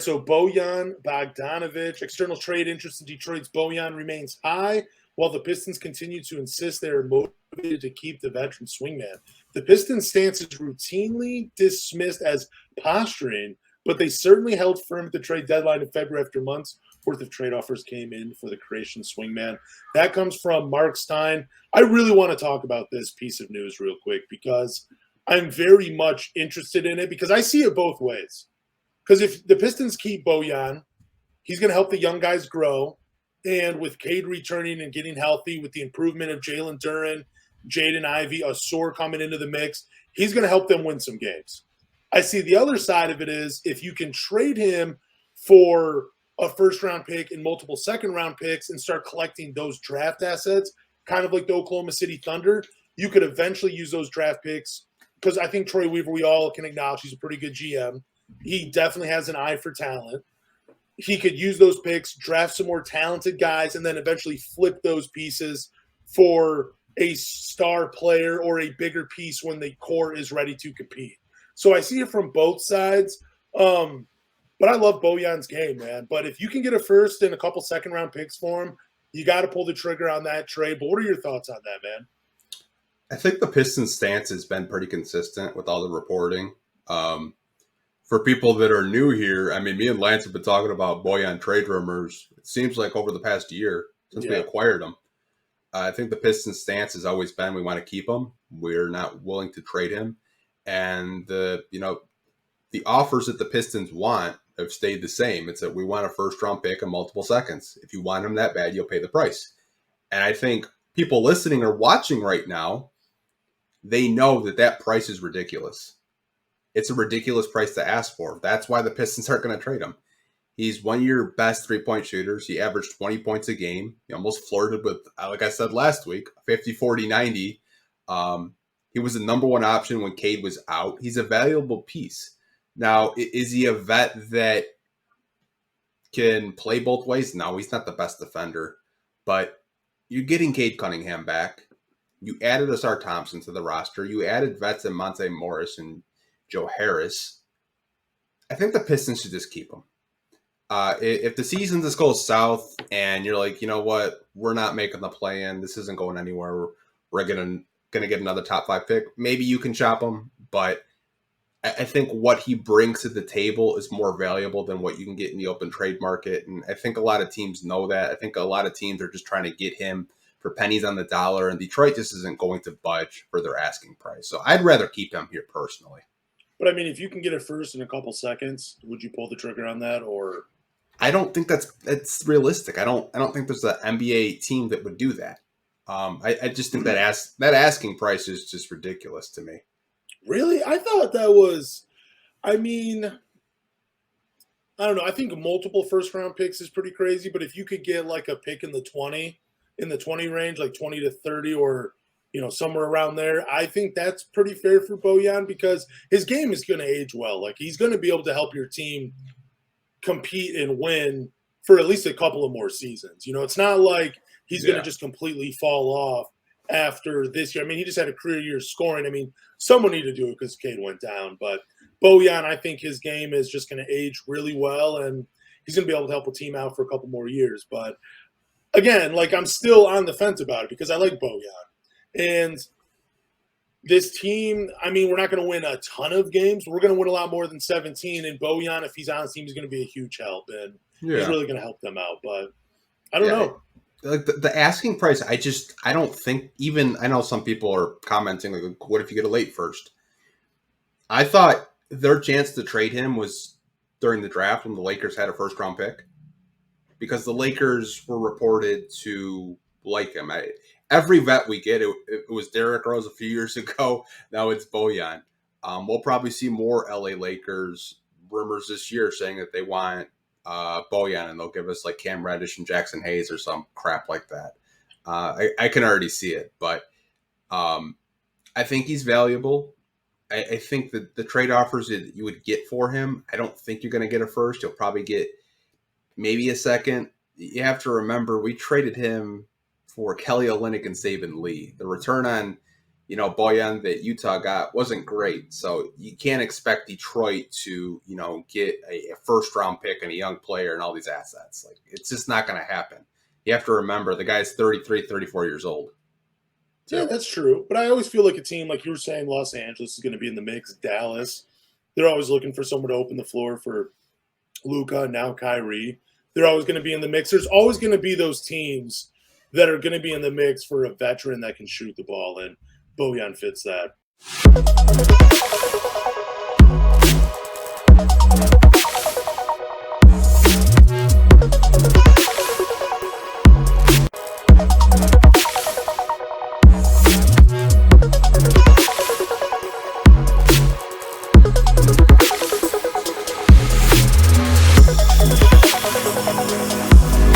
So Bojan Bogdanović, external trade interest in Detroit's Bojan remains high, while the Pistons continue to insist they are motivated to keep the veteran swingman. The Pistons' stance is routinely dismissed as posturing, but they certainly held firm at the trade deadline in February after months worth of trade offers came in for the creation swingman. That comes from Marc Stein. I really want to talk about this piece of news real quick because I'm very much interested in it because I see it both ways. Because if the Pistons keep Bojan, he's going to help the young guys grow. And with Cade returning and getting healthy, with the improvement of Jalen Duren, Jaden Ivey, Asor coming into the mix, he's going to help them win some games. I see the other side of it is if you can trade him for a first-round pick and multiple second-round picks and start collecting those draft assets, kind of like the Oklahoma City Thunder, you could eventually use those draft picks. Because I think Troy Weaver, we all can acknowledge he's a pretty good GM. He definitely has an eye for talent. He could use those picks, draft some more talented guys, and then eventually flip those pieces for a star player or a bigger piece when the core is ready to compete. So I see it from both sides. But I love Bojan's game, man. But if you can get a first and a couple second-round picks for him, you got to pull the trigger on that trade. But what are your thoughts on that, man? I think the Pistons' stance has been pretty consistent with all the reporting. For people that are new here, I mean, me and Lance have been talking about Bojan trade rumors. It seems like over the past year since we acquired him. I think the Pistons' stance has always been we want to keep him. We're not willing to trade him. And, the offers that the Pistons want have stayed the same. It's that we want a first-round pick and multiple seconds. If you want him that bad, you'll pay the price. And I think people listening or watching right now, they know that price is ridiculous. It's a ridiculous price to ask for. That's why the Pistons aren't going to trade him. He's one of your best three-point shooters. He averaged 20 points a game. He almost flirted with, like I said last week, 50, 40, 90. He was the number one option when Cade was out. He's a valuable piece. Now, is he a vet that can play both ways? No, he's not the best defender. But you're getting Cade Cunningham back. You added Asar Thompson to the roster. You added vets in Monte Morris and Joe Harris. I think the Pistons should just keep him. If the season just goes south and you're like, you know what, we're not making the play-in, this isn't going anywhere, we're going to get another top 5 pick, maybe you can shop him, but I think what he brings to the table is more valuable than what you can get in the open trade market, and I think a lot of teams know that. I think a lot of teams are just trying to get him for pennies on the dollar, and Detroit just isn't going to budge for their asking price. So I'd rather keep him here personally. But I mean, if you can get it first in a couple seconds, would you pull the trigger on that? Or I don't think that's realistic. I don't think there's an NBA team that would do that. I just think that asking price is just ridiculous to me. Really? I thought that was, I mean, I don't know. I think multiple first round picks is pretty crazy, but if you could get like a pick in the 20 range, like 20 to 30 or, somewhere around there, I think that's pretty fair for Bojan because his game is going to age well. Like he's going to be able to help your team compete and win for at least a couple of more seasons. It's not like he's going to just completely fall off after this year. I mean, he just had a career year scoring. I mean, someone needed to do it because Cade went down. But Bojan, I think his game is just going to age really well, and he's going to be able to help a team out for a couple more years. But again, like I'm still on the fence about it because I like Bojan. And this team, I mean, we're not going to win a ton of games. We're going to win a lot more than 17. And Bojan, if he's on the team, he's going to be a huge help. And he's really going to help them out. But I don't know. Like the asking price, I don't think even, I know some people are commenting, like, what if you get a late first? I thought their chance to trade him was during the draft when the Lakers had a first round pick because the Lakers were reported to like him. Every vet we get, it was Derrick Rose a few years ago. Now it's Bojan. We'll probably see more LA Lakers rumors this year saying that they want Bojan and they'll give us like Cam Reddish and Jackson Hayes or some crap like that. I can already see it, but I think he's valuable. I think that the trade offers that you would get for him, I don't think you're going to get a first. You'll probably get maybe a second. You have to remember we traded him for Kelly Olynyk and Saban Lee. The return on, Bojan that Utah got wasn't great. So you can't expect Detroit to, get a first-round pick and a young player and all these assets. Like, it's just not going to happen. You have to remember the guy's 33, 34 years old. Yeah, that's true. But I always feel like a team, like you were saying, Los Angeles is going to be in the mix. Dallas, they're always looking for someone to open the floor for Luka, now Kyrie. They're always going to be in the mix. There's always going to be those teams that are going to be in the mix for a veteran that can shoot the ball, and Bojan fits that.